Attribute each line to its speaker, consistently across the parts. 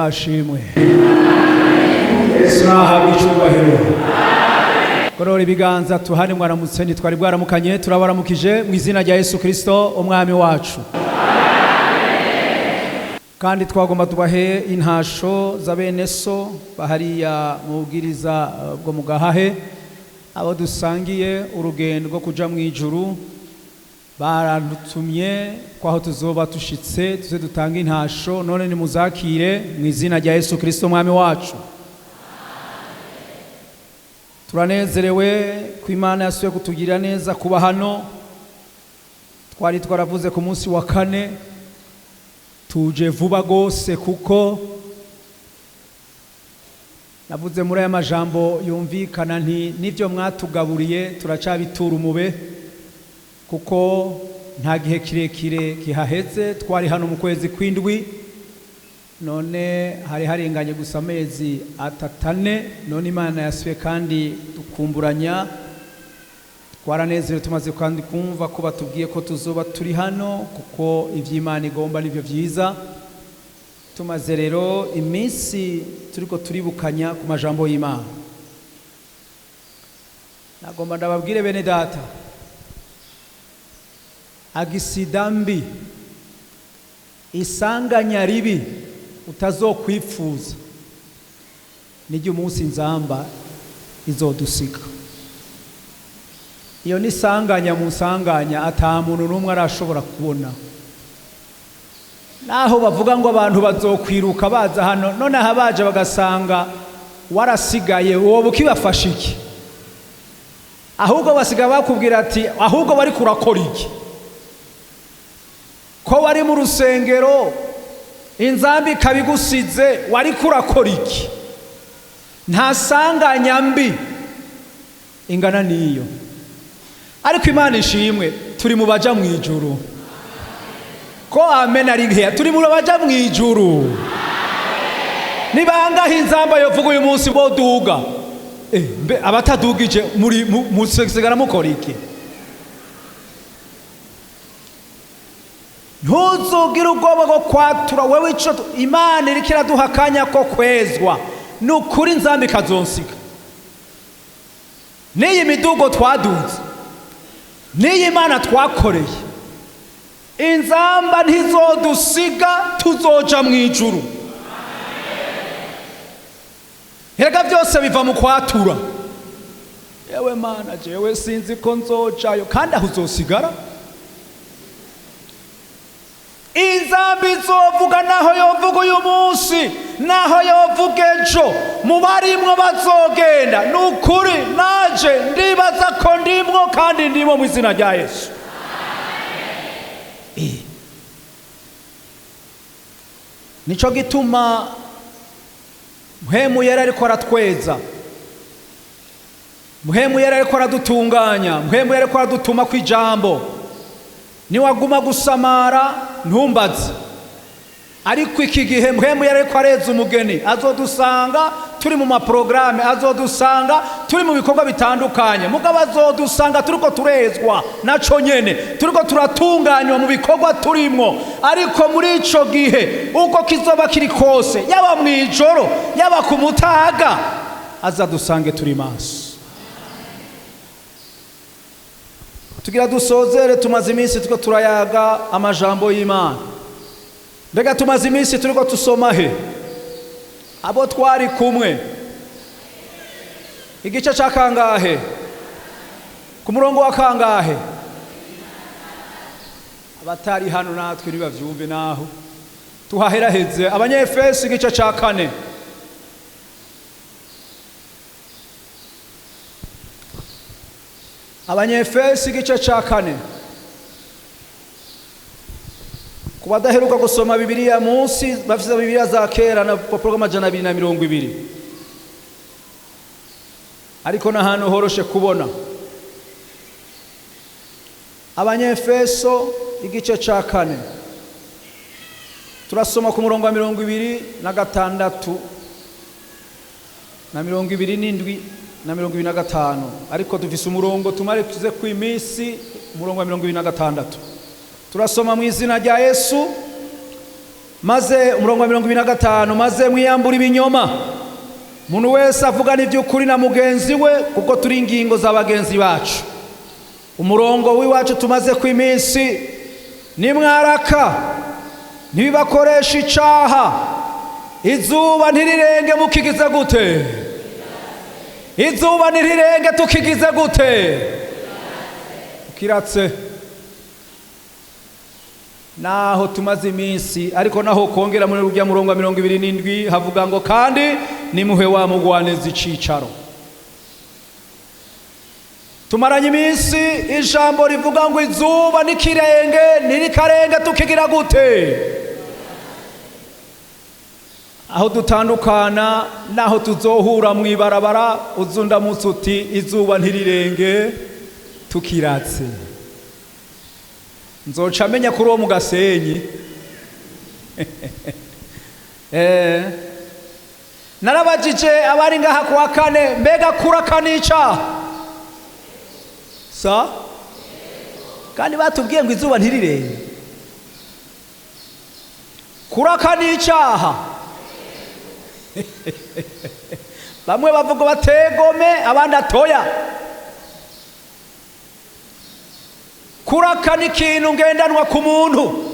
Speaker 1: Ashimwe. Korora ibiganza tuhane mwaramutse nitwari bwaramukanye turabaramukije mu izina rya Yesu Kristo umwami wacu. Kandi twagomba tubahe intasho za bene so bahariya mu bwiriza bwo mugahahe abo dusangiye urugendo rwo kuja mu ijuru barantumye kwaho tuzoba tushitse tuze dutanga intasho none ni muzakire mu izina rya Yesu Kristo umwami wacu. Turanezerewe ku Imana yasuye kutugira neza kuba hano. Twari twaravuze ku munsi wa kane tuje vuba gose kuko navuze muri aya majambo yumvikana nti nivyo mwatugaburiye turacabitura umube kuko nta gihe kirekire kihaheze twari hano mu kwezi kw'indwi none hari harenganye gusa amezi atatane none Imana yasuye kandi dukumburanya twaranezerewe tumaze kandi kumva ko batubwiye ko tuzoba turi hano kuko ivy'Imana igomba nivyo vyiza. Tumaze rero iminsi turiko turibukanya ku majambo y'Imana. Nagomba ndababwire bene data agisidambi isanganya ribi utazokwifuza nijye umunsi nzamba izodusiga. Iyo ni sanganya mu sanganya ata muntu n'umwe arashobora kubona. Naho bavuga ngo abantu bazokwiruka baza hano none ahabaje bagasanga warasigaye wowe ukibafasha iki? Ahubwo basiga bakubwira ati ahubwo bari kurakora iki? Ko wari mu rusengero inzambi kabigusize wari kurakora iki? Nta sanganya mbi ingana niyo. Ariko Imana ishimwe turi mu baja mu ijuru. Ko amen ari nkeya turi mu baja mu ijuru. Nibanga inzamba yovuga uyu munsi bo duga. Mbe abatadugije muri musigara mukora iki? Ntuzogira ubwoba bwo kwatura wewe ico Imana iriko iraduha akanya ko kwezwa. Nukuri inzamba ikazonsiga. n'iyi midugo twaduze, n'iyi Mana twakoreye, inzamba ntizodusiga, tuzoja mu ijuru. Erega byose biva mu kwatura. Yewe Mana, jewe sinzi ko nzojayo, kandi aho uzosigara. Inzamba izovuga naho yovuga uyu munsi, naho yovuga ejo, mu barimwo bazogenda. Nukuri naje ndibaza ko ndimwo, kandi ndimwo mu izina rya Yesu. Nico gituma Mpwemu Yera ariko aratweza, Mpwemu Yera ariko aradutunganya, Mpwemu Yera ariko aradutuma ku ijambo. Niwaguma gusamara ntumbaze, ariko iki gihe Mpwemu Yera ariko areza umugeni. Azodusanga turi mu maprograme, azodusanga turi mu bikorwa bitandukanye, mugabo azodusanga turiko turezwa naco nyene, turiko turatunganywa mu bikorwa turimwo. Ariko muri ico gihe uko kizoba kiri kose, yaba mwijoro yaba ku mutaga, azadusange turi maso. Tugira dusozere, tumaze iminsi turiko turayaga amajambo y'Imana. Mbega tumaze iminsi turiko tusoma he? Abo twari kumwe igice ca kangahe? Ku murongo wa kangahe? Abatari hano natwe nibavyumve naho tuhaheraheze. Abanyefeso igice ca 4. Abanyefeso igice ca 4. Kubadaheruka gusoma Bibiliya munsi, bafise Bibiliya za kera na porogama 220. Ariko n'ahantu horoshe kubona. Abanyefeso igice ca 4. Turasoma ku murongo wa 26 na 27 na 25. Ariko dufise umurongo tumare tuze ku iminsi, umurongo wa 26. Turasoma mu izina rya Yesu. Maze umurongo wa 25, maze mwiyambura ibinyoma, umuntu wese avugana iby'ukuri na mugenzi we, kuko turi ingingo z'abagenzi bacu. Umurongo w'iwacu tumaze ku iminsi, nimwaraka ntibibakoresha icaha, izuba ntirirenge mukigize gute? Izuba ntirirenge tukigize gute? Ukiratse. Naho tumaze iminsi, ariko naho kongera muri rujya murongo wa 27 havuga ngo kandi nimuhe wa mugwaneza icicaro. Tumaranye iminsi ijambo rivuga ngo izuba nikirenge nirikarenge tukigira gute? Aho dutandukana naho tuzohura mu ibarabara, uzunda mutsuti izuba ntirirenge tukiratse. Nzoca menya kuri uwo mu Gasenyi. Narabajije abari ngaha kuwa 4, mbega kuraka nica? Sa? Kandi batubwiye ngo izuba ntirirenge. Kuraka nicaha. Bamwe bavuga bategome, abandi atoya. Kuraka ni ikintu ngendanwa ku muntu.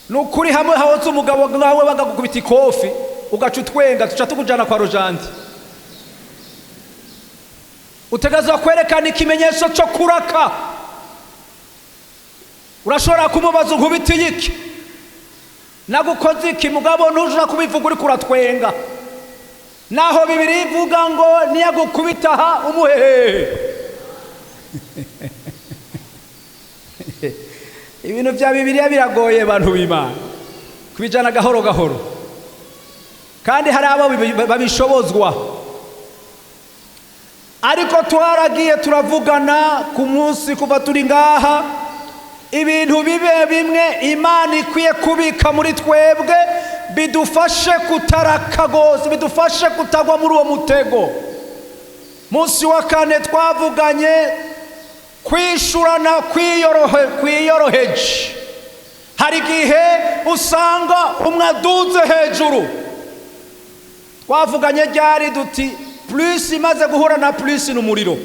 Speaker 1: Nukuri hamwe hahoze umugabo nawe bagakubita ikofi, ugaca utwenga, tuca tukujana kwa Rojanti. Utegerezwa kwerekana ikimenyetso cyo kuraka. Urashobora kumubaza nkubita iki? Nagukoze iki? Mugabo ntujura kubivuga uri kuratwenga. Naho Bibiliya ivuga ngo niyagukubita ha umuhehe. Ibintu bya Bibiliya biragoye abantu b'Imana kubijana gahoro gahoro, kandi hari abo babishobozwa. Ariko twaragiye turavugana ku munsi kuva turi ngaha, ibintu bibe bimwe Imana ikwiye kubika muri twebwe, bidufashe kutaraka gose, bidufashe kutagwa muri uwo mutego. Munsi wa 4 twavuganye kwishurana kwiyoroheje. Hari gihe usanga umwe aduze hejuru. Twavuganye ryari duti plus imaze guhura na plus n'umuriro,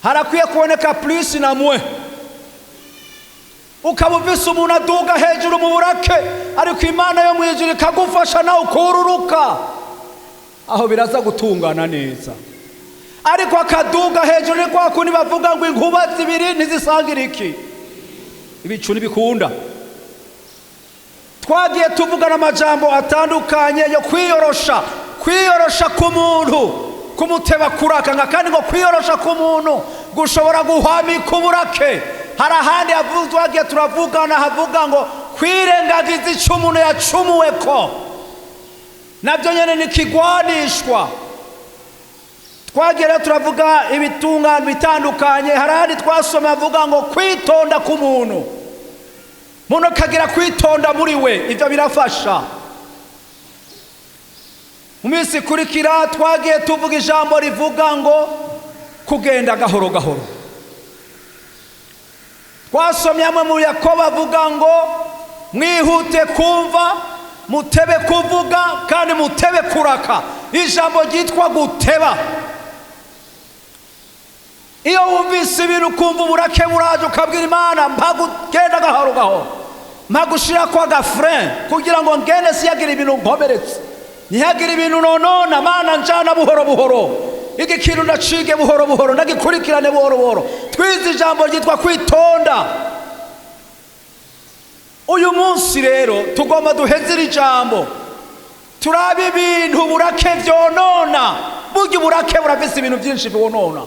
Speaker 1: harakwiye kuboneka plus na mwe. Ukaba uvise umuntu aduga hejuru mu burake, ariko Imana yo mwijuru ikagufasha nawe ukururuka, aho biraza gutungana neza. Ariko akaduga hejuru, ni kwa kundi bavuga ngo inkuba zibiri ntizisangira iki, ibicu ntibikunda. Twagiye tuvugana amajambo atandukanye yo kwiyorosha ku muntu, kumuteba kuraka, kandi ngo kwiyorosha ku muntu gushobora guhwamika uburake. Hari ahandi twagiye turavugana havuga ngo kwirengagiza icyo umuntu yacumuwe ko nabyo nyene nikigwanishwa. Twagiye turavuga ibitungano bitandukanye. Hari ahandi twasoma avuga ngo kwitonda ku muntu, umuntu akagira kwitonda muri we, ibyo birafasha. Mu minsi ikurikira twagiye tuvuga ijambo rivuga ngo kugenda gahoro gahoro. Twasomye amwe mu Yakobo avuga ngo mwihute kumva, mutebe kuvuga, kandi mutebe kuraka. Ijambo ryitwa guteba. Iyo wumvise ibintu ukumva uburake buraje, ukabwira Imana mpagugenda gahoro gahoro, mpagushira kwa gafrein kugira ngo ngende siyagira ibintu nkomeretse, ntihagira ibintu nonona. Mana njana buhoro buhoro, iki kintu ndacige buhoro buhoro, ndagikurikirane buhoro buhoro. Twize ijambo ryitwa kwitonda. Uyu munsi rero tugomba duhezera ijambo, turabe ibintu burake vyonona. Burya uburake burafise ibintu byinshi byonona,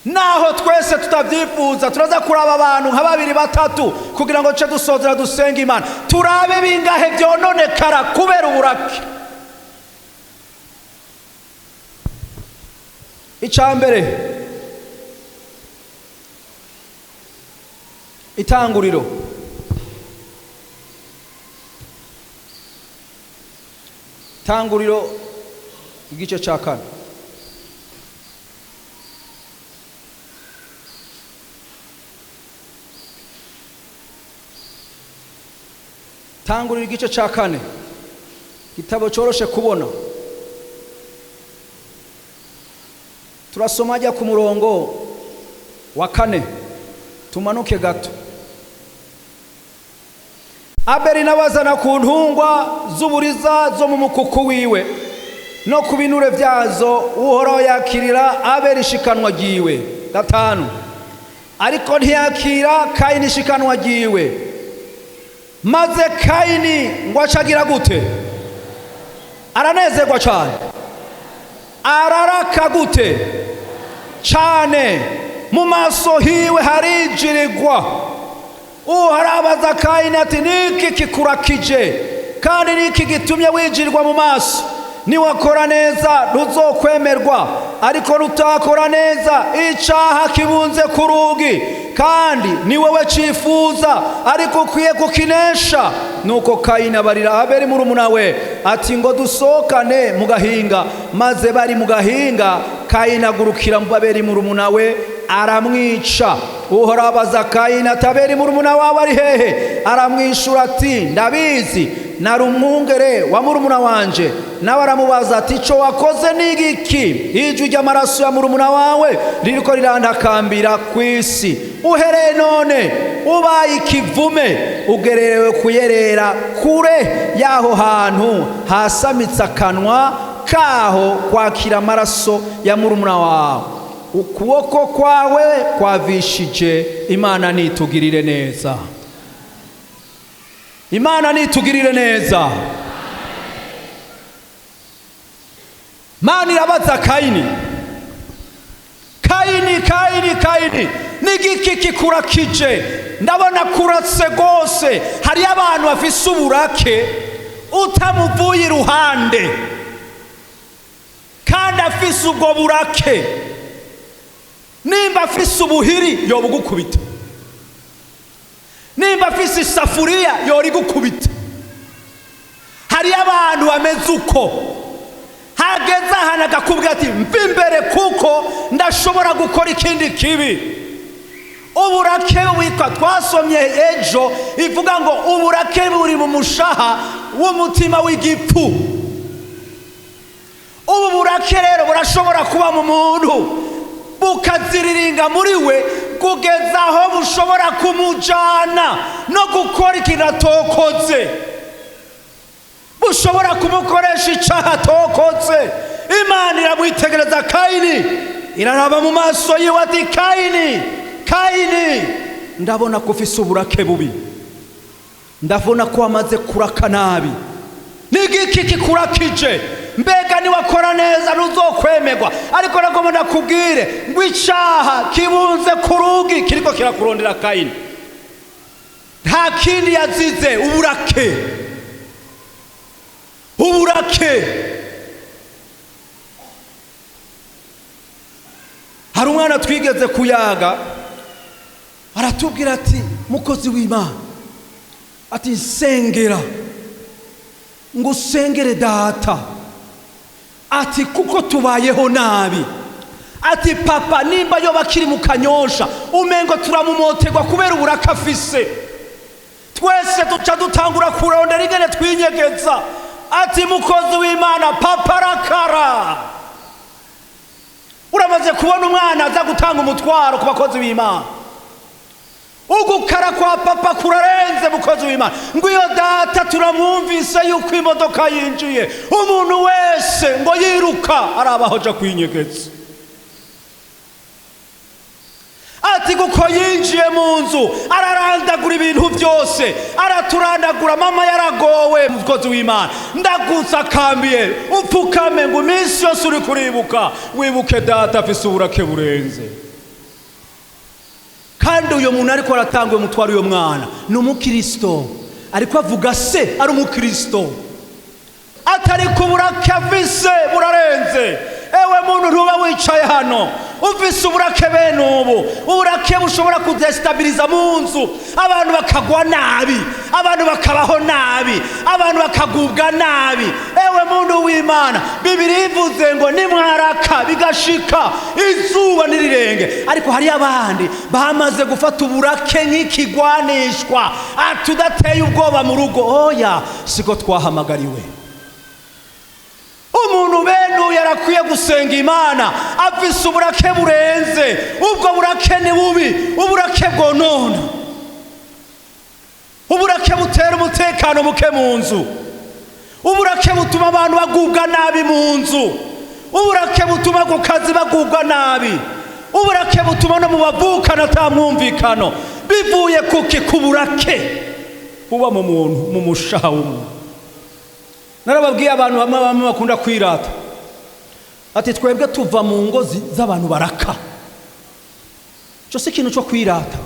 Speaker 1: naho twese tutavyifuza. Turaza kuraba abantu nka babiri batatu kugira ngo ce dusozera dusenga Imana. Turabe bingahe vyononekara kubera uburake. Icambere, Itanguriro igice ca 4. Tanguriro igice ca 4, igitabo coroshe kubona. Turasoma ajya ku murongo wa 4, tumanuke gato. Abeli nabazana ku ntungwa z'uburiza zo mu mukuku wiwe no ku binure vyazo, Uhoraho yakirira Abeli ishikanwa ryiwe. 5, ariko ntiyakira Kayini ishikanwa ryiwe. Maze Kayini ngo acagira gute? Aranezerwa cyane, araraka gute cyane, mu maso hiwe harijirirwa. Uharabaza Kayini ati niki kikurakije, kandi niki gitumye wijirirwa mu maso? Niwakora neza ntuzokwemerwa, ariko nutakora neza icaha kibunze ku rugi, kandi ni wewe cifuza, ariko ukwiye kukinesha. Nuko Kayini abarira Abeli murumuna we ati ngo dusokane mu gahinga. Maze bari mu gahinga, Kayini agurukira mu Abeli murumuna we aramwica. Uhoraho abaza Kayini ati Abeli murumuna wawe ari hehe? Aramwishura ati ndabizi, nari umwungere wa murumuna wanje. Nawe aramubaza ati ico wakoze ni igiki? Ijwi ry'amaraso ya murumuna wawe ririko rirantakambira kw'isi. Uhereye none ubaye ikivume, ugererewe kuyerera kure y'aho hantu hasamitse akanwa kaho kwakira amaraso ya murumuna wawe. Ukuboko kwawe kwavishije. Imana nitugirire neza, Imana nitugirire neza. Mana irabaza Kayini, Kayini, nigiki kikurakije? Ndabona kuratse gose. Hari abantu bafise uburake utamuvuye iruhande, kandi afise ubwo burake. Nimba afise ubuhiri yobugukubita, nimba afise isafuriya yori gukubita. Hari abantu bameze uko, hageze ahantu agakubwira ati mva imbere kuko ndashobora gukora ikindi kibi. Uburake witwa, twasomye ejo ivuga ngo uburake buri mu mushaha w'umutima w'igipfu. Ubu burake rero burashobora kuba mu muntu bukaziriringa muri we kugeza aho bushobora kumujana no gukora ikintu atokoze, bushobora kumukoresha icaha atokoze. Imana iramwitegereza Kayini, iraraba mu maso yiwe ati Kayini, Kayini, ndabona ko ufise uburake bubi, ndabona ko wamaze kuraka nabi. Nigiki kikurakije? Mbega niwakora neza ntuzokwemerwa, ariko nagomba ndakubwire ngo icaha kibunze ku rugi kiriko kirakurondera Kayini. Nta kindi yazize, uburake. Uburake. Hari umwana twigeze kuyaga, aratubwira ati mukozi w'Imana, ati nsengera, ngo usengere data, ati kuko tubayeho nabi, ati papa nimba yo bakiri mu Kanyosha umengo turamumotegwa kubera uburaka afise, twese tuca dutangura kurondera ingene twinyegeza. Ati mukozi w'Imana, papa arakara. Uramaze kubona umwana aza gutanga umutwaro ku bakozi b'Imana, ugukara kwa papa kurarenze mukozi w'Imana. Ngo iyo data turamwumvise yuko imodoka yinjiye, umuntu wese ngo yiruka arabaho aja kwinyegeza. Ati kuko yinjiye mu nzu ararandagura ibintu byose, araturandagura. Mama yaragowe mukozi w'Imana, ndagusakambiye upfukame ngo iminsi yose uri kuribuka wibuke data afise uburake burenze. Kandi uyo muntu ariko aratanga umutwaro uyo mwana ni umukristo, ariko avuga se ari umukristo, atari ku burake afise burarenze. Ewe muntu ntuba wicaye hano ufise uburake bene ubu, uburake bushobora kudestabiliza mu nzu, abantu bakagwa nabi, abantu bakabaho nabi, abantu bakagubwa nabi. Ewe muntu w'Imana, Bibiri ivuze ngo nimwaraka bigashika izuba nirirenge. Ariko hari abandi bamaze gufata uburake nk'ikigwanishwa, atudateye ubwoba mu rugo. Oya, siko twahamagariwe. Umuntu bene yarakwiye gusenga Imana, afise uburake burenze. Ubwo burake ni bubi, uburake bwonona, uburake butera umutekano muke mu nzu, uburake butuma abantu bagubwa nabi mu nzu, uburake butuma ku kazi bagubwa nabi, uburake butuma no mu bavukana atamwumvikano, bivuye kuki? Ku burake buba mu muntu, mu mushaha w'umuntu. Narababwiye abantu bamwe bakunda kwirata, ati twebwe tuva mu ngo z'abantu baraka. Cyo si ikintu cyo kwirata,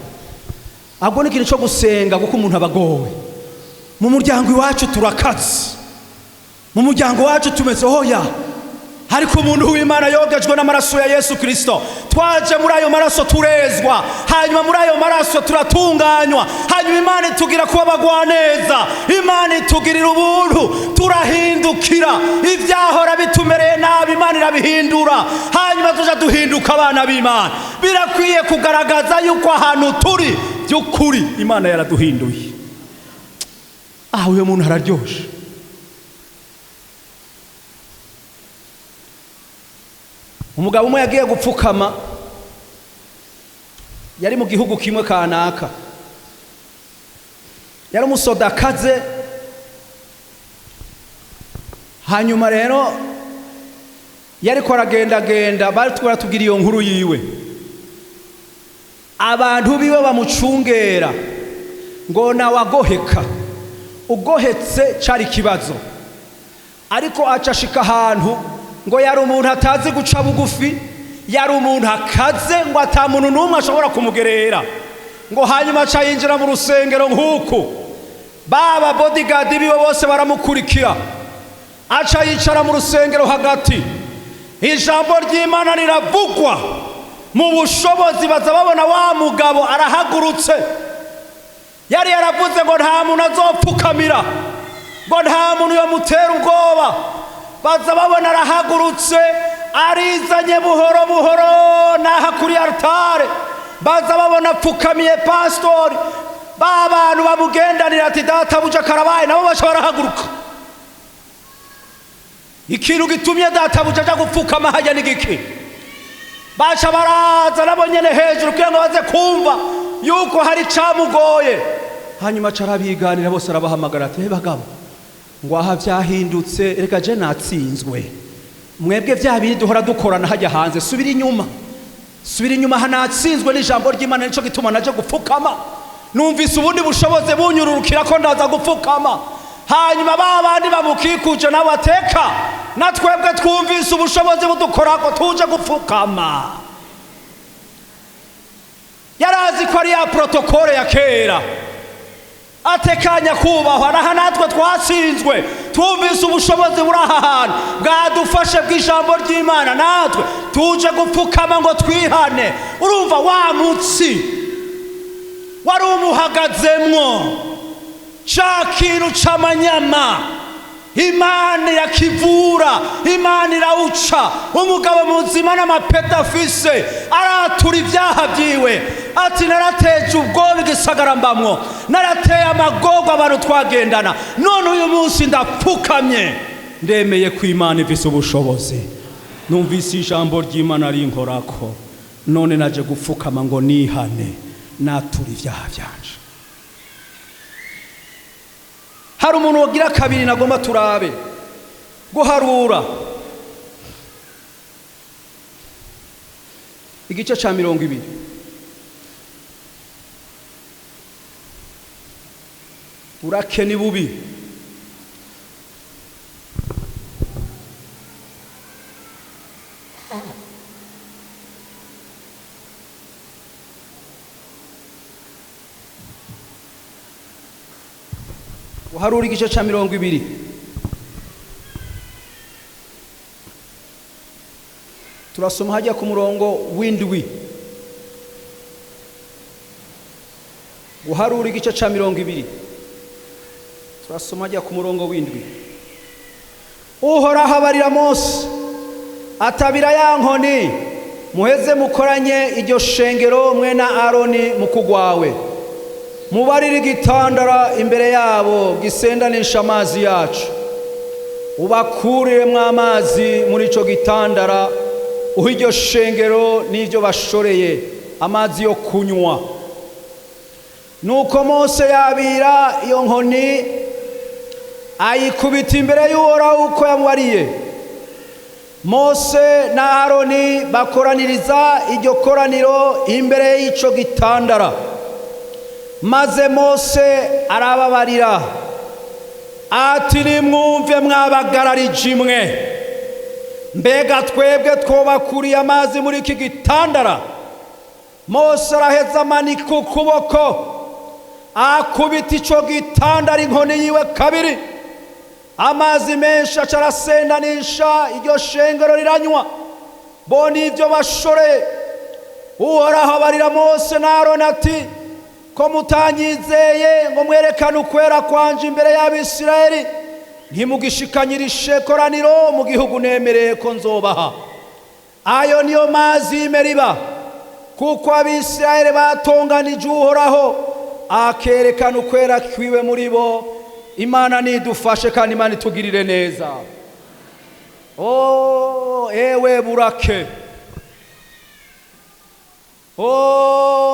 Speaker 1: ahubwo ni ikintu cyo gusenga, kuko umuntu abagowe. Mu muryango iwacu turakaze, mu muryango wacu tumeze hoya, ariko umuntu w'Imana yogejwe n'amaraso ya Yesu Kristo. Twaje muri ayo maraso turezwa, hanyuma muri ayo maraso turatunganywa, hanyuma Imana itugira kuba bagwaneza, Imana itugirira ubuntu, turahindukira. Ivyahora bitumereye nabi Imana irabihindura, hanyuma tuja duhinduka abana b'Imana. Birakwiye kugaragaza yuko ahantu turi by'ukuri Imana yaraduhinduye. Uyo muntu araryoshe. Umugabo umwe yagiye gupfukama, yari mu gihugu kimwe kanaka, yari umusoda akaze. Hanyuma rero yariko aragendagenda, bari twaratubwira iyo nkuru yiwe, abantu biwe bamucungera ngo nawe agoheka. Ugohetse cari kibazo, ariko acashika ahantu ngo yari umuntu atazi guca bugufi, yari umuntu akaze ngo atamuntu n'umwe ashobora kumugerera. Ngo hanyuma aca yinjira mu rusengero nk'uku, baba bodyguard biwe bose baramukurikira, aca yicara mu rusengero hagati. Ijambo ry'Imana riravugwa mu bushobozi, baza babona wa mugabo arahagurutse. Yari yaravuze ngo nta muntu azopfukamira, ngo nta muntu yomutera ubwoba. Baza babona arahagurutse, arizanye buhoro buhoro naha kuri altare. Baza babona apfukamiye pastori, ba bantu bamugendanira ati data buja karabaye, nabo baca barahaguruka. ikintu gitumye databuja aja gupfukama hajya n'igiki baca baraza nabo nyene hejuru kugira ngo baze kumva yuko hari camugoye hanyuma carabiganira bose arabahamagara ati bagabo ngo aha vyahindutse reka je natsinzwe mwebwe vya bindi duhora dukorana hajya hanze subira inyuma hanatsinzwe n'ijambo ry'Imana nico gituma naje gupfukama numvise ubundi bushoboze bunyururukira ko ndaza gupfukama hanyuma babandi bamukikuje nabo ateka natwebwe twumvise ubushobozi budukorako tuje gupfukama yarazi ko ari ya protokole ya kera atekanya kubahwa naha natwe twatsinzwe twumvise ubushobozi burahahana bwadufashe bw'ijambo ry'Imana natwe tuje gupfukama ngo twihane urumva wa mutsi wari umuhagazemwo ca kintu c'amanyama Imana yakivura Imana irawuca umugabo muzima n'amapeta afise aratura ivyaha vyiwe ati narateje ubwoba igisagara mbamwo narateye amagogo abantu twagendana none uyu munsi ndapfukamye ndemeye ko Imana ifise ubushobozi numvise ijambo ry'Imana rinkorako none naje gupfukama ngo nihane natura ivyaha vyanje hari umuntu wogira kabiri nagomba turabe guharura igice ca 20 urake ni bubi uharura igice ca 20 turasoma hajya ku murongo w'indwi uharura igice ca 20 turasoma hajya ku murongo w'indwi Uhoraho abarira Mose atabira ya nkoni muheze mukoranye iryo shengero mwe na Aroni mukugwawe mubarire igitandara imbere yabo gisendanisha amazi yacu ubakuriremwo amazi muri ico gitandara uho iryo shengero n'ivyo bashoreye amazi yo kunywa nuko Mose yabira iyo nkoni ayikubita imbere y'Uhoraho uko yamubariye Mose na Aroni bakoraniriza iryo koraniro imbere y'ico gitandara maze Mose arababarira ati nimwumve mwabagararije imwe mbega twebwe twobakuriye amazi muri iki gitandara Mose araheza amanika ukuboko akubita ico gitandara inkoni yiwe kabiri amazi menshi aca arasendanisha iryo shengero riranywa bo n'ivyo bashoreye Uhoraho abarira Mose na Aroni ati ko mutanyizeye ngo mwerekane ukwera kwanje imbere y'Abisirayeli ntimugishikanyire koraniro mu gihugu nemereye ko nzobaha ayo niyo mazi y'Imeriba kuko Abisirayeli batonganije Uhoraho akerekana ukwera kwiwe muri bo Imana nidufashe kandi Imana itugirire neza ewe burake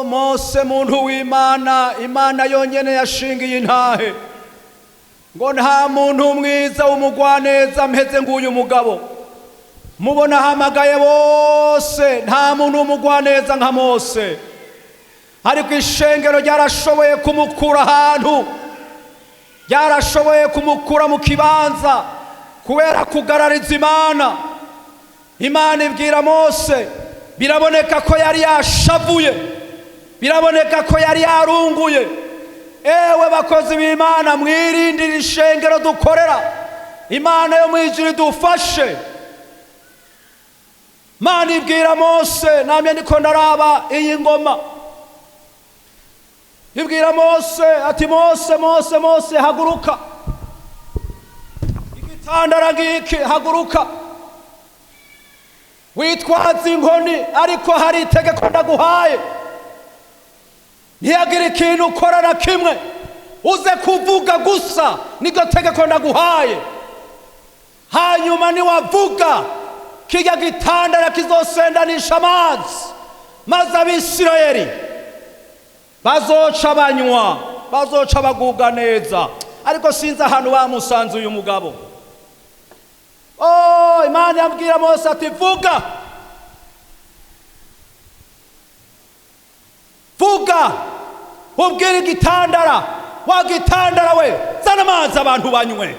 Speaker 1: Mose muntu w'Imana Imana yonyene yashingiye intahe ngo nta muntu mwiza w'umugwaneza mpeze nguyu mugabo mubona hamagaye bose nta muntu w'umugwaneza nka Mose ariko ishengero ryarashoboye kumukura ahantu ryarashoboye kumukura mu kibanza kubera kugarariza Imana ibwira Mose biraboneka ko yari yashavuye biraboneka ko yari yarunguye ewe bakozi b'Imana mwirindira ishengero dukorera Imana yo mwijuru dufashe Imana ibwira Mose namye ndiko ndaraba iyi ngoma ibwira Mose ati Mose haguruka igitandara ngiki haguruka witwaza inkoni ariko hari itegeko ndaguhaye ntiyagira ikintu ukora na kimwe uze kuvuga gusa niryo tegeko ndaguhaye hanyuma niwavuga kijya gitandara kizosendanisha amazi, maze Abisirayeli bazoca banywa, bazoca bagubwa neza. Ariko sinzi ahantu bamusanze uyu mugabo. Imana yabwira Mose ati vuga, vuga ubwire igitandara, wa gitandara we zana amazi abantu banywe.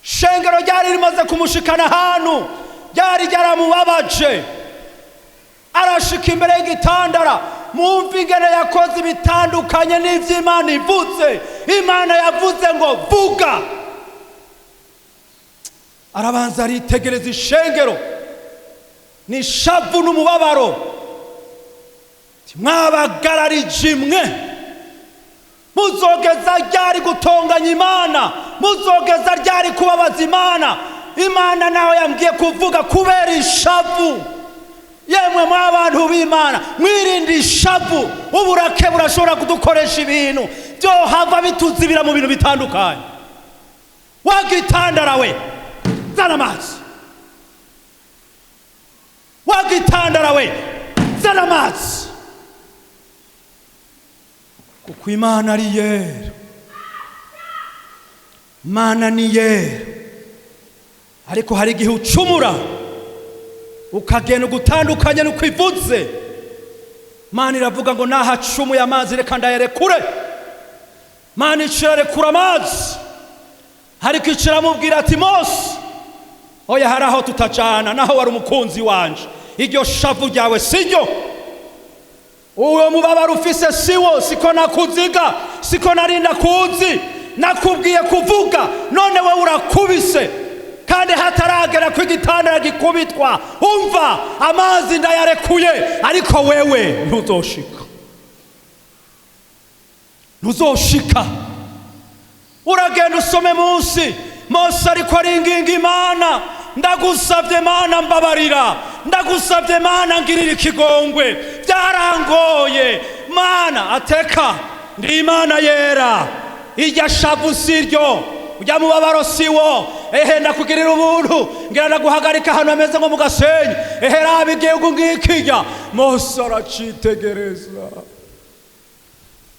Speaker 1: Shengero ryari rimaze kumushikana ahantu ryari ryaramubabaje, arashika imbere y'igitandara. Mwumva ingene yakoze bitandukanye n'ivyo Imana ivuze. Imana yavuze ngo vuga, arabanza aritegereza ishengero n'ishavu n'umubabaro. Mwabagararije imwe, muzogeza ryari gutonganya Imana? Muzogeza ryari kubabaza Imana? Imana nawe yambwiye kuvuga kubera ishavu. Yemwe mw'abantu b'Imana, mwirinde ishavu. Uburake burashobora kudukoresha ibintu byo hava bituzibira mu bintu bitandukanye. Wagitandara we zana amazi, wagitandara we zana amazi. Kuko Imana ari yera, Imana ni yera. Ariko hari igihe ucumura ukagenda gutandukanye nuko ivuze. Imana iravuga ngo nahacumuye amazi reka ndayarekure. Imana irarekura amazi, ariko iramubwira ati Mose, oya hari aho tutajana, naho wari umukunzi wanje. Iryo shavu ryawe siryo, uwo mubabaro ufise siwo. Siko nakuziga, siko narinda kuzi. Nakubwiye kuvuga, none we urakubise. Kandi hataragera ku igitandara gikubitwa, umva amazi ndayarekuye. Ariko wewe ntuzoshika, ntuzoshika. Uragenda usome munsi Mose ariko aringinga Imana, ndagusabye Mana mbabarira, ndagusabye Mana ngirira ikigongwe, byarangoye Mana. Ateka ndi Imana yera, irya shavu siryo, ujya mubabaro siwo. Ndakugirira ubuntu, ngira ndaguhagarika ahantu hameze nko mu Gasenyi. Raba igihugu ngikijya. Mose aracitegereza,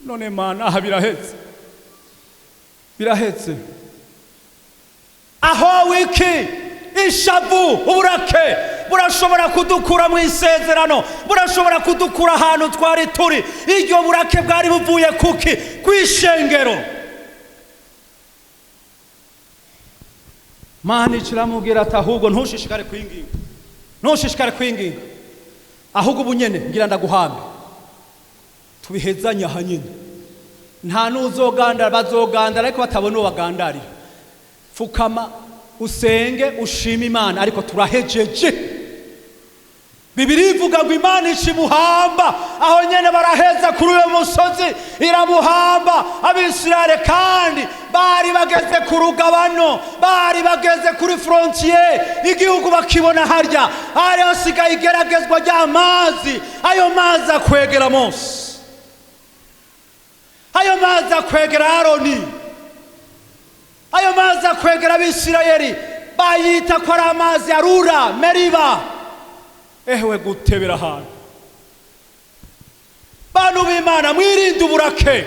Speaker 1: none Mana aha birahetse, birahetse. Aho wiki ishavu uburake burashobora kudukura mu isezerano, burashobora kudukura ahantu twari turi. Iryo burake bwari buvuye kuki? Kwishengero. Mana iramubwira ati ahubwo ntushishikare kwinginga, ntushishikare kwinginga, ahubwo ubunyene ngira ndaguhambe tubihezanye aha nyine. Nta n'uzogandara, bazogandara ariko batabona uwo bagandarira. Fukama usenge ushima Imana, ariko turahejeje. Bibiri ivuga ngo Imana imuhamba aho nyene baraheza kuri uwo musozi, iramuhamba. Abisirayeli kandi bari bageze ku rugabano, bari bageze kuri frontier, igihugu bakibona harya. Hari hasigaye igeragezwa ry'amazi. Ayo mazi akwegera Mose, ayo mazi akwegera Aroni, ayo mazi akwegera Abisirayeli. Bayita ko ari amazi arura, Meriba. Ewe gutebera ahantu. Bantu b'Imana, mwirinde uburake.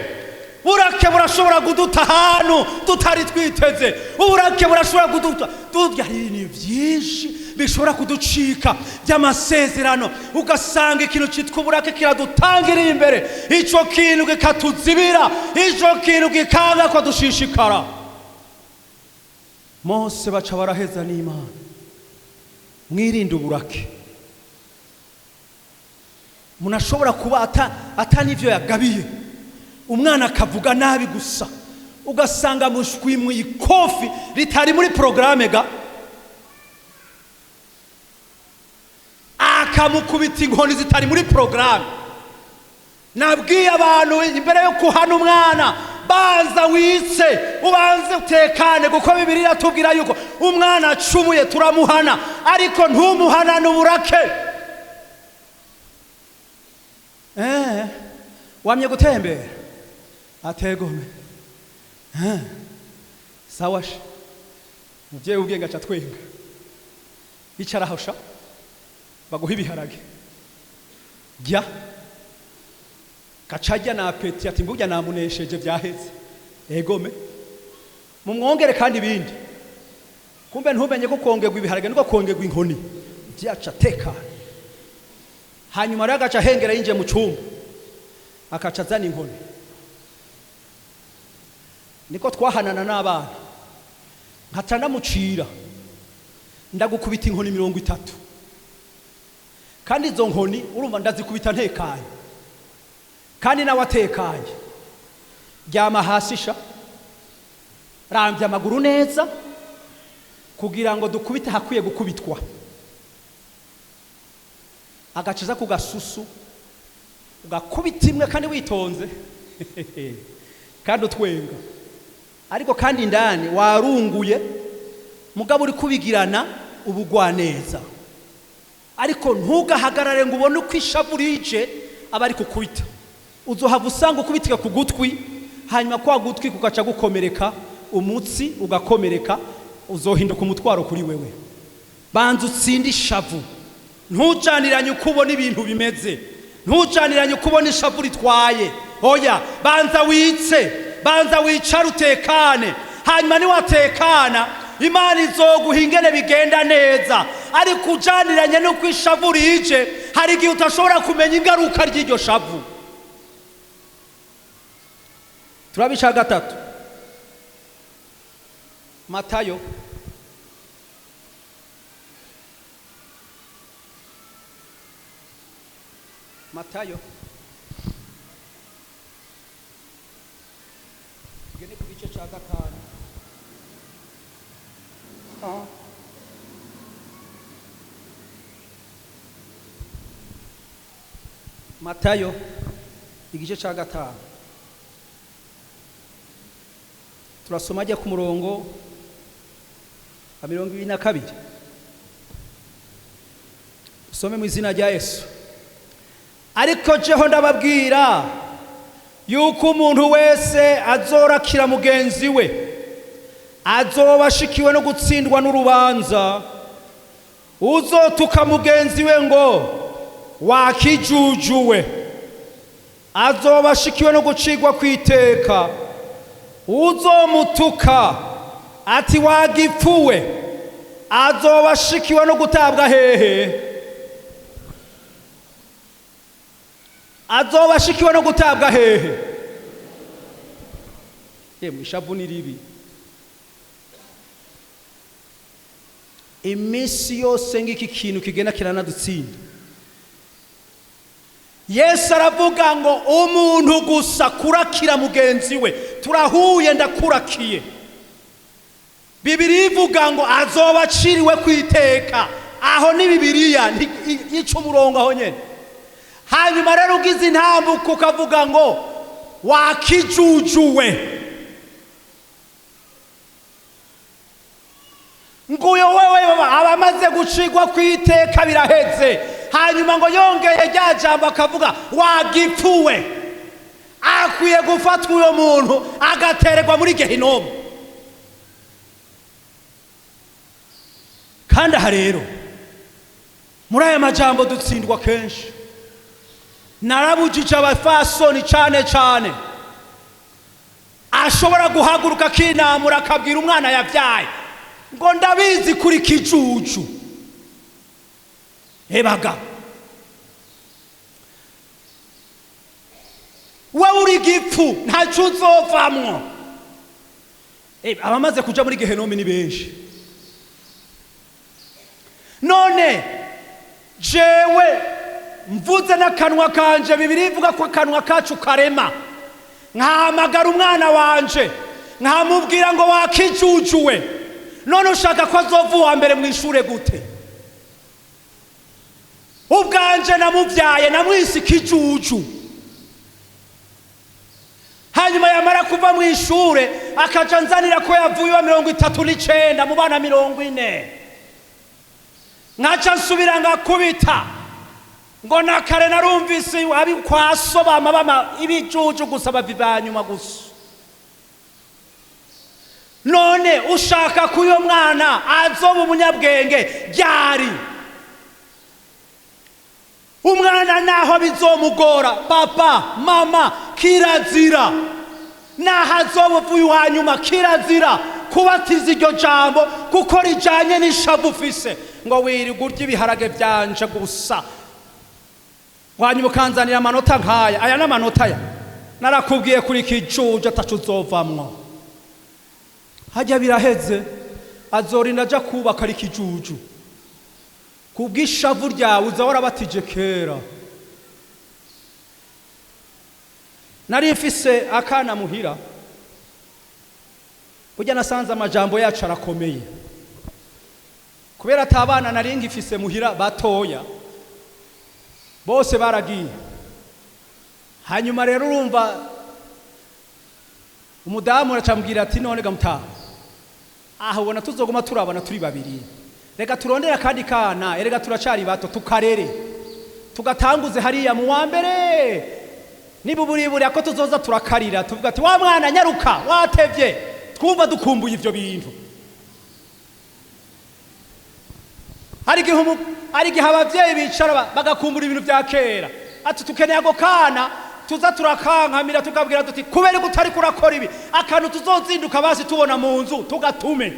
Speaker 1: Burake burashobora kuduta ahantu tutari twiteze. Uburake burashobora kuduta hari ibintu byinshi bishobora kuducika by'amasezerano, ugasanga ikintu cyitwa uburake kiradutangiriye imbere. Ico kintu kikatuzibira, ico kintu kikanga ko dushishikara. Mose baca baraheza n'Imana, mwirinde uburake. Munashobora kuba atanivyo yagabiye, umwana akavuga nabi gusa, ugasanga mushwi mu ikofi ritari muri programme ga, akamukubita inkoni zitari muri programme. Nabwiye abantu imbere yo kuhana umwana, banza witse, ubanze utekane, kuko Bibiliya iratubwira yuko umwana acumuye turamuhana, ariko ntumuhana n'uburake. Wamye gutembera ategome, sawashe muvyeyi ubwenge aca twenga icara hosha baguha ibiharage jya gacajya na apeti ati mburya namunesheje vyaheze egome mumwongere kandi ibindi kumbe ntumenye ko kongerwa ibiharage niko kongerwa inkoni vyaca tekana hanyuma rero agaca hengera yinje mu cumba akaca azana inkoni niko twahanana n'abana nkaca ndamucira ndagukubita inkoni 30 kandi izo nkoni urumva ndazikubita ntekanye kandi nawe atekanye ryama hasi sha rambya amaguru neza kugira ngo dukubite hakwiye gukubitwa agaciza ku gasusu ugakubita imwe kandi witonze kandi utwenga ariko kandi indani warunguye mugabo uri kubigirana ubugwaneza ariko ntugahagarare ngo ubone uko ishavu rije abari kukubita uzohava usanga ukubitika ku gutwi hanyuma kwa gutwi kugaca gukomereka umutsi ugakomereka uzohinduka umutwaro kuri wewe banza utsinde ishavu ntucaniranye uko ubona ibintu bimeze ntucaniranye uko ubona ishavu ritwaye oya banza wicara utekane hanyuma niwatekana Imana izoguha ingene bigenda neza ariko ujaniranye nuko ishavu rije hari igihe utashobora kumenya ingaruka ry'iryo shavu turabisha gatatu Matayo gene ku gice ca gatanu Matayo igice ca gatanu turasoma ajya ku murongo wa 22 usome mu izina rya Yesu ariko jeho ndababwira yuko umuntu wese azorakira mugenzi we azoba ashikiwe no gutsindwa n'urubanza uzotuka mugenzi we ngo wakijujuwe azoba ashikiwe no gucigwa kwiteka uzomutuka ati wagipfuwe azoba ashikiwe no gutabwa hehe azoba ashikiwe no gutabwa hehe ishavu ni ribi iminsi yose ngiki kintu kigenda kiranadutsinda Yesu aravuga ngo umuntu gusa kurakira mugenzi we turahuye ndakurakiye Bibiliya ivuga ngo azoba aciriwe kwiteka aho ni Bibiliya yica umurongo aho nyene hanyuma rero ugize intambuko ukavuga ngo wakijujuwe nguyo wewe abamaze gucigwa kwiteka biraheze hanyuma ngo yongeye rya jambo akavuga wagipfuwe akwiye gufatwa uyo muntu agatererwa muri gehinomu kandi aha rero muri aya majambo dutsindwa kenshi narabujije abafasoni cyane ashobora guhaguruka kinamura akabwira umwana yavyaye ngo ndabizi kuri kijuju ebaga wewe uri gipfu ntaco uzovamwo abamaze kuja muri gehenomi ni benshi none jewe mvuze n'akanwa kanje Bibiliya ivuga ko akanwa kacu karema nkahamagara umwana wanje nkamubwira ngo wakijujuwe none ushaka ko azovuwa mbere mu ishure gute ubwanje namuvyaye namwisi kijuju hanyuma yamara kuva mu ishure akaja nzanira ko yavuye wa 39 mu bana 40 nkaca nsubira ngakubita ngo nakare narumvise abi kwasobama bama ibijuju gusa bavibanyuma gusa none ushaka ko uyo mwana azoba umunyabwenge ryari? Umwana naho bizomugora, papa mama kirazira, naho azoba uvuye uwanyuma kirazira kubatiza iryo jambo kuko rijanye n'ishavu ufise, ngo wirirwa urya ibiharage vyanje gusa wanyuma ukanzanira amanota nkaya. Aya n'amanota ya narakubwiye kuri kijuju atacu uzovamwo. Hajya biraheze azorinda aja kubaka ari kijuju kubwishavu ryawe uza warabatije kera. Nari mfise akana muhira, burya nasanze amajambo yacu arakomeye kubera atabana nari ngifise muhira batoya, bose baragiye. Hanyuma rero urumva umudamu aracambwira ati none gamutaha aho ubona tuzoguma turabana turi babiri, reka turondera kandi kana, erega turacari bato tukarere tugatanguze hariya mu wa mbere, niba uburiburi ako tuzoza turakarira tuvuga ati wa mwana nyaruka watevye, twumva dukumbuye ivyo bintu. Hari gihe abavyeyi bicara bagakumbura ibintu vya kera, ati tukeneye ako kana tuza turakankamira tukabwira tuti kubera gutari kurakora ibi akantu tuzozinduka basi tubona mu nzu tugatume.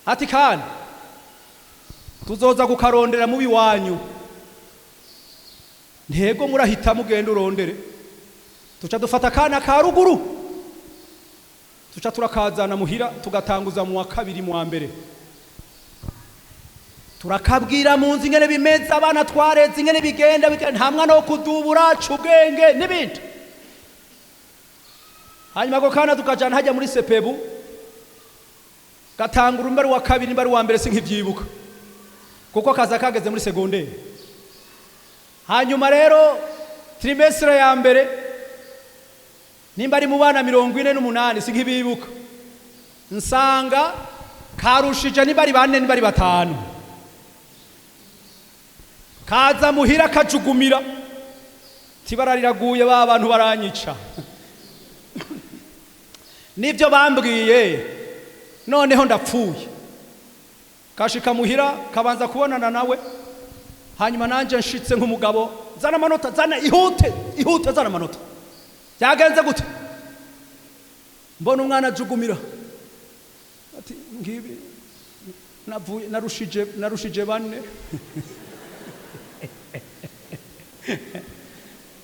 Speaker 1: Ati kana tuzoza kukarondera mu biwanyu, ntego murahita mugenda urondere, tuca dufata kana ka ruguru tuca turakazana muhira tugatanguza mu wa kabiri mu wa mbere, turakabwira mu nzu ingene bimeze, abana twareze ingene bigenda nta mwana wo kudubura ubwenge n'ibindi. Hanyuma ako kana tukajana hajya muri sepebu gatangura umbari wa kabiri imbari wa mbere sinkivyibuka kuko kaza kageze muri segonderi. Hanyuma rero trimestre ya mbere nimba ari mu bana 48 sinkibibuka, nsanga karushije nimba ari 4 nimba ari 5, kaza muhira kajugumira tibarariraguye ba bantu baranyica. Nivyo bambwiye, noneho ndapfuye. Kashika muhira kabanza kubonana nawe, hanyuma nanje nshitse nk'umugabo, zana amanota, zana ihute zana amanota. Byagenze gute? Mbona umwana ajugumira ati ngibi navuye narushije 4.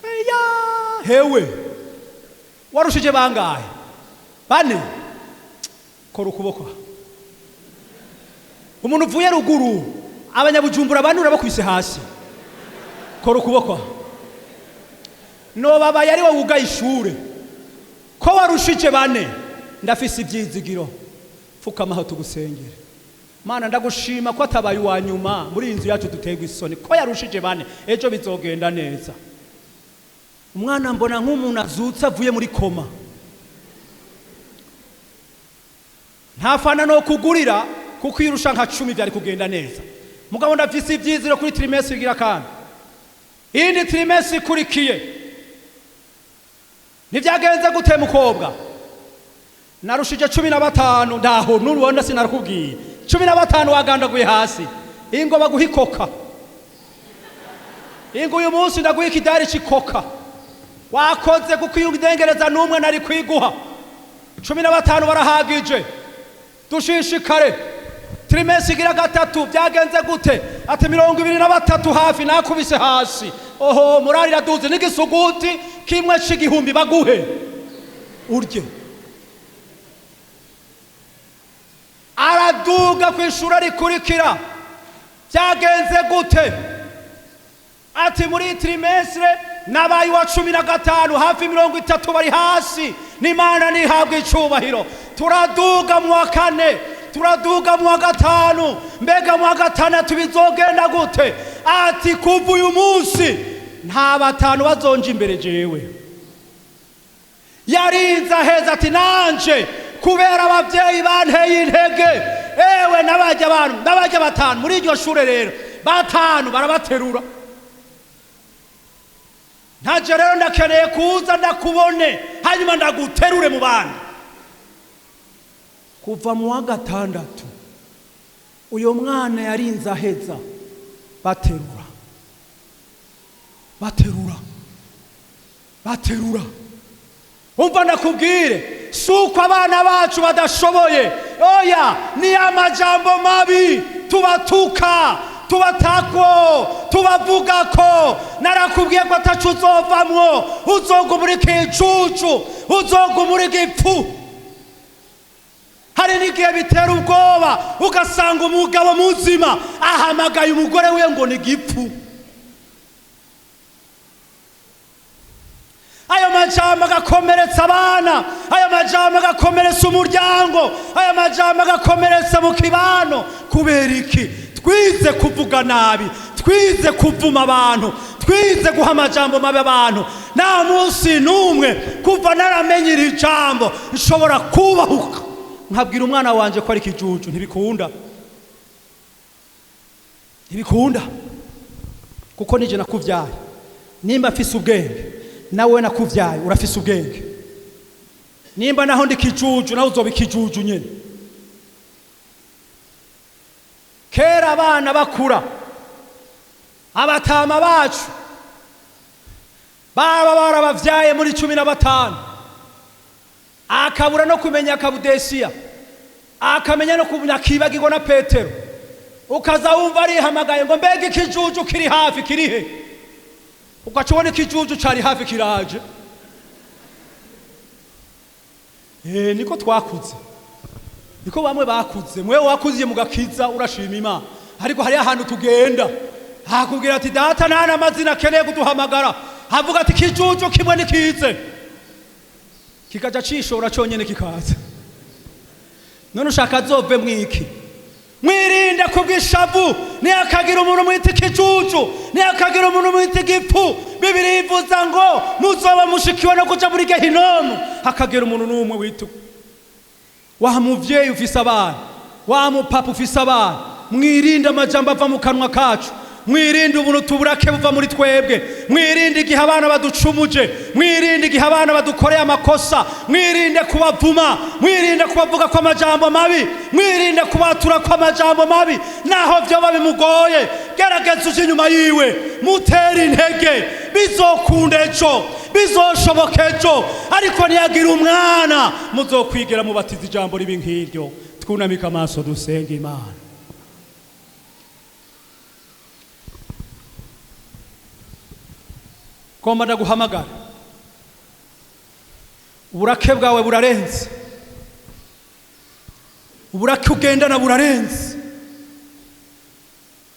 Speaker 1: Eya hewe warushije bangahe? 4. Kora ukuboko. Umuntu uvuye ruguru abanyabujumbura banura bakwise hasi, kora ukuboko. No baba yari wo wuga ishure ko warushije 4, ndafise ibyizigiro, fukama aho tugusengere. Mana ndagushima ko atabaye wa nyuma muri inzu yacu dutegwa isoni, ko yarushije 4, ejo bizogenda neza. Umwana mbona nk'umuntu azutse avuye muri koma, ntafana no kugurira kuko irusha nka 10 byari kugenda neza. Mugabo ndafise ibyiziro kuri trimestre igira kandi indi trimestre ikurikiye nivyagenze gute mukobwa? Narushije 15, ndaho nurubona sinarakubwiye 15 wagandaguye hasi, ingo baguhikoka, ingo uyu munsi ndaguye ikidari cikoka, wakoze kuko uyudengereza numwe nari kwiguha. 15 barahagije, dushishikare. Trimestre igira gatatu byagenze gute? Ati 23 hafi nakubise hasi. Oho murarira duze n'igisuguti kimwe c'igihumbi baguhe urye. Araduga kwishura rikurikira, byagenze gute? Ati muri trimestre nabaye wa 15 hafi 30 bari hasi, n'Imana nihabwe icubahiro. Turaduga mu wa 4, turaduga mu wa 5, mbega mu wa 6 bizogenda gute? Ati kuva uyu munsi nta 5 bazonje imbere jewe. Yarinza heza ati nanje kubera abavyeyi banteye intege, ewe nabajya abantu nabajya 5 muri iryo shure rero 5 barabaterura. Ntaje rero ndakeneye kuza ndakubone hanyuma ndaguterure mu bandi. kuva mu wa gatandatu uyo mwana yarinze aheza baterura umva nakubwire suko abana bacu badashoboye oya ni amajambo mabi tubatuka tubatakwo tubavuga ko narakubwiye ko atacu uzovamwo uzogumurika icucu uzogumurika ipfu hari n'igihe bitera ubwoba ugasanga umugabo muzima ahamagaye umugore we ngo ni gipfu ayo majambo agakomeretsa abana ayo majambo agakomeretsa umuryango ayo majambo agakomeretsa mu kibano kubera iki twize kuvuga nabi twize kuvuma abantu twize guha amajambo mabi abantu nta munsi n'umwe kuva naramenye iri jambo nshobora kubahuka nkabwira umwana wanje ko ari kijuju ntibikunda kuko nije nakuvyaye nimba afise ubwenge nawe nakuvyaye urafise ubwenge nimba naho ndi kijuju nawe uzoba ikijuju nyene kera abana bakura abatama bacu baba barabavyaye muri 15 akabura no kumenya akabudesiya akamenya no kumenya kibagirwa na Petero ukaza wumva arihamagaye ngo mbega ikijuju kiri hafi kirihe ukacubona ikijuju cari hafi kiraje niko twakuze niko bamwe bakuze mwewe wakuziye mugakiza urashima Imana ariko hari ahantu tugenda hakubwira ati data nana amazina akeneye kuduhamagara havuga ati kijuju kimwe nikize kikaja cishora cyonyene kikaza none ushaka azove mwiki mwirinde kubwishavu ni akagira umuntu mwita kijuju ni akagira umuntu mwita gipfu Bibiri ivuza ngo muzoba mushikiwe no kuja muri gehinomu hakagira umuntu n'umwe witu wa muvyeyi ufise abana wa mupapa ufise abana mwirinde amajambo ava mu kanwa kacu mwirinde ubuntu tuburake buva muri twebwe mwirinde igihe abana baducumuje mwirinde igihe abana badukoreye amakosa mwirinde kubavuma mwirinde kubavuga kwa amajambo mabi mwirinde kubatura kwa amajambo mabi naho vyoba bimugoye gerageza uje inyuma yiwe mutera intege bizokunda ejo bizoshoboka ejo ariko niyagira umwana muzokwigira mubatiza ijambo ribi nk'iryo twunamika amaso dusenga Imana Komba ndaguhamagara uburake bwawe burarenze uburake ugendana burarenze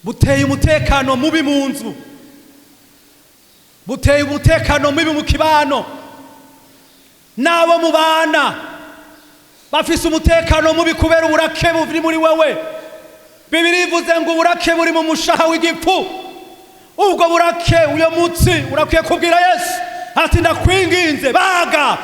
Speaker 1: buteye umutekano mubi mu nzu buteye umutekano mubi mu kibano nabo mu bana bafise umutekano mubi kubera uburake buri muri wewe Bibiri ivuze ngo uburake buri mu mushaha w'igipfu ubwo burake uyo mutsi urakwiye kubwira Yesu ati ndakwinginze baga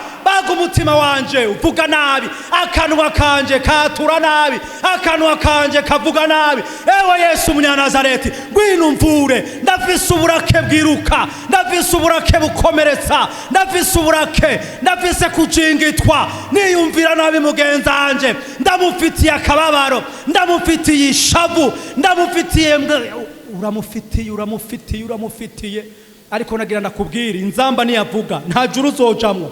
Speaker 1: umutima wanje uvuga nabi akanwa kanje katura nabi akanwa kanje kavuga nabi ewe Yesu Munyanazareti ngwino mvure ndafise uburake bwiruka ndafise uburake bukomeretsa ndafise uburake ndafise kujingitwa niyumvira nabi mugenzanje ndamufitiye akababaro ndamufitiye ishavu ndamufitiye uramufitiye ariko nagira ndakubwira inzamba niyavuga nta juru uzojamwo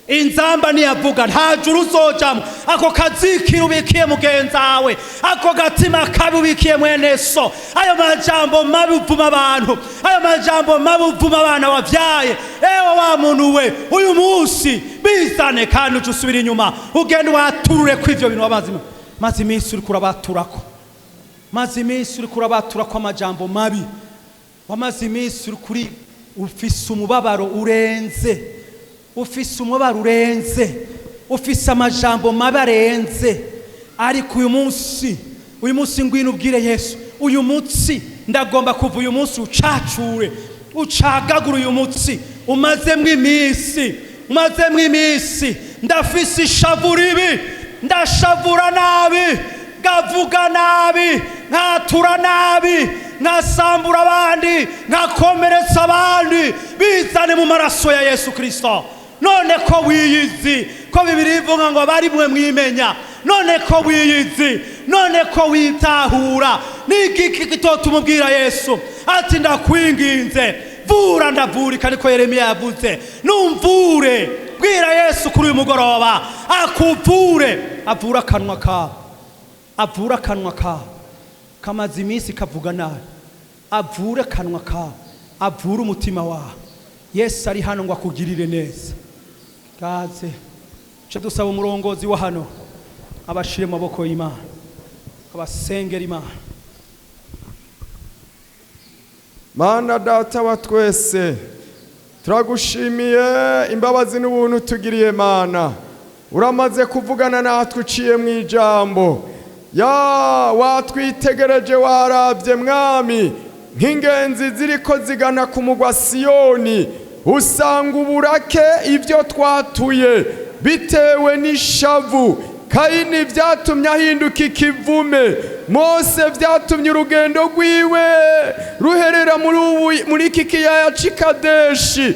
Speaker 1: inzamba niyavuga nta juru uzojamwo ako kazikira ubikiye mugenzawe ako gatima kabi ubikiye mwene so ayo majambo mabi uvuma abantu ayo majambo mabi uvuma abana wavyaye ewe wa muntu we uyu munsi bizane kandi uje usubira inyuma ugende waturure kw'ivyo bintu wabazima maze iminsi uri kurabaturako maze iminsi uri kurabatura kwa amajambo mabi wamaze iminsi uri kuri ufise umubabaro urenze ufise amajambo mabi arenze ariko uyu munsi ngwino ubwire Yesu uyu munsi ndagomba kuva uyu munsi ucacure ucagagura uyu munsi umazemwo iminsi ndafise ishavu ribi ndashavura nabi gavuga nabi nkatura nabi nkasambura abandi nkakomeretsa abandi bizane mu maraso ya Yesu Kristo none ko wiyizi ko Bibiri ivuga ngo abari mwe mwimenya none ko wiyizi, none ko witahura, n'igiki kitotumubwira Yesu ati ndakwinginze vura ndavurika, niko Yeremiya yavuze. Numvure, bwira Yesu kuri uyu mugoroba akuvure, avura akanwa kawe, avura akanwa kawe kamaze iminsi kavuga nabi, avure akanwa kawe, avure umutima wawe. Yesu ari hano ngo akugirire neza. Kaze cyo dusaba umurongozi wa hano abashire mu maboko y'Imana, abasengera Imana.
Speaker 2: Mana data wa twese, turagushimiye imbabazi n'ubuntu tugiriye Mana. Uramaze kuvugana natwe uciye mu ijambo, ya watwitegereje warabye Mwami, nk'ingenzi ziriko zigana ku mugwa Siyoni, usanga uburake ibyo twatuye bitewe n'ishavu. Kayini vyatumye ahinduka ikivume, Mose vyatumye urugendo rwiwe ruherera muri iki kiyaya c'Ikadeshi,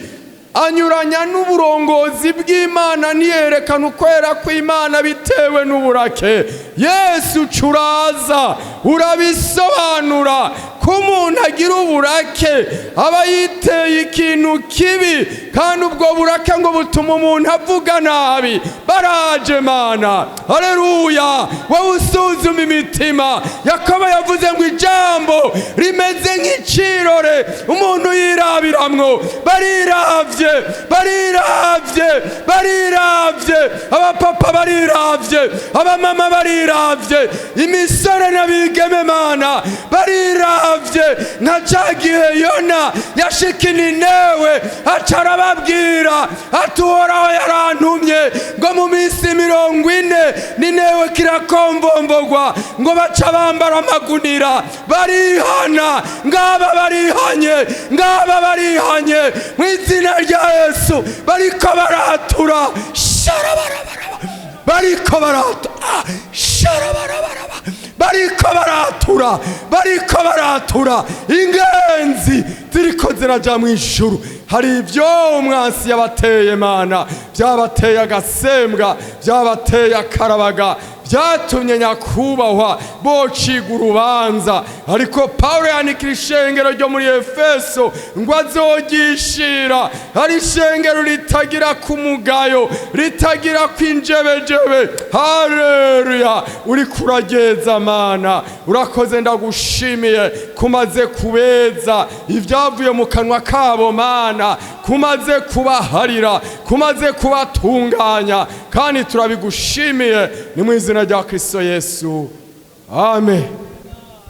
Speaker 2: anyuranya n'uburongozi bw'Imana, niyerekana ukwera kw'Imana bitewe n'uburake. Yesu curaza urabisobanura ko umuntu agira uburake aba yiteye ikintu kibi, kandi ubwo burake ngo butuma umuntu avuga nabi. Baraje Mana, haleluya, wowe usuzuma imitima. Yakobo yavuze ngo ijambo rimeze nk'icirore umuntu yirabiramwo. Bariravye, bariravye, bariravye, abapapa bariravye, abamama bariravye, imisore n'abigeme Mana bariravye. Nka cagihe Yona yashika Ninewe acara babwira ati Uhoraho yarantumye ngo mu minsi 40 Ninewe kirakombombogwa, ngo baca bambara amagunira. Barihana, ngaba barihanye, ngaba barihanye mu izina rya Yesu. Bariko baratura, sharabarabaraba, bariko baratura, sharabarabaraba, bariko baratura, bariko baratura. Ingenzi ziriko ziraja mu ijuru. Hari ibyo umwansi yabateye Mana, byabateye agasembwa, byabateye akarabaga, byatumye nyakubahwa bociga urubanza. Ariko Paulo yanikira ishengero ryo muri Efeso ngo azogishira ari ishengero ritagira kumugayo, ritagira kwinjebejebe. Haleluya, uri kurageza Mana, urakoze, ndagushimiye kumaze kubeza ibyavuye mu kanwa kabo Mana, kumaze kubaharira, kumaze kubatunganya, kandi turabigushimiye ni mu izina rya Kristo Yesu, amen.